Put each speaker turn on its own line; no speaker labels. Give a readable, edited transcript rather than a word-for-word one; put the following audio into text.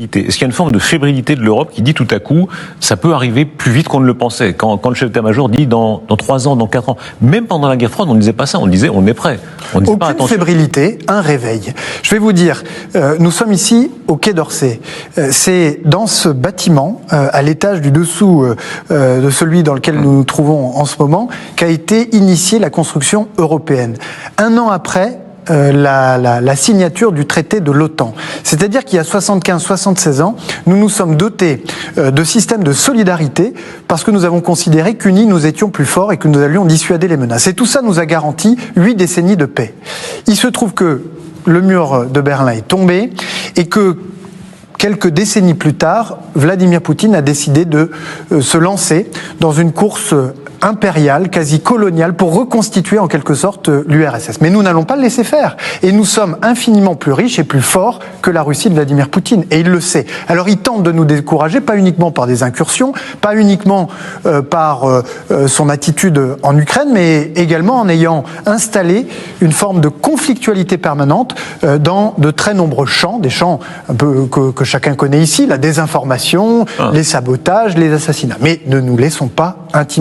Est-ce qu'il y a une forme de fébrilité de l'Europe qui dit tout à coup, ça peut arriver plus vite qu'on ne le pensait? Quand le chef d'état-major dit dans 3 ans, dans 4 ans, même pendant la guerre froide, on ne disait pas ça, on disait on est prêt. On disait pas,
aucune fébrilité, un réveil. Je vais vous dire, nous sommes ici au Quai d'Orsay. C'est dans ce bâtiment, à l'étage du dessous de celui dans lequel nous nous trouvons en ce moment, qu'a été initiée la construction européenne. 1 an après la signature du traité de l'OTAN. C'est-à-dire qu'il y a 75-76 ans, nous nous sommes dotés de systèmes de solidarité parce que nous avons considéré qu'unis nous étions plus forts et que nous allions dissuader les menaces. Et tout ça nous a garanti 8 décennies de paix. Il se trouve que le mur de Berlin est tombé et que quelques décennies plus tard, Vladimir Poutine a décidé de se lancer dans une course impériale, quasi coloniale, pour reconstituer en quelque sorte l'URSS. Mais nous n'allons pas le laisser faire. Et nous sommes infiniment plus riches et plus forts que la Russie de Vladimir Poutine. Et il le sait. Alors il tente de nous décourager, pas uniquement par des incursions, pas uniquement par son attitude en Ukraine, mais également en ayant installé une forme de conflictualité permanente dans de très nombreux champs, des champs un peu que chacun connaît ici, la désinformation, les sabotages, les assassinats. Mais ne nous laissons pas intimider.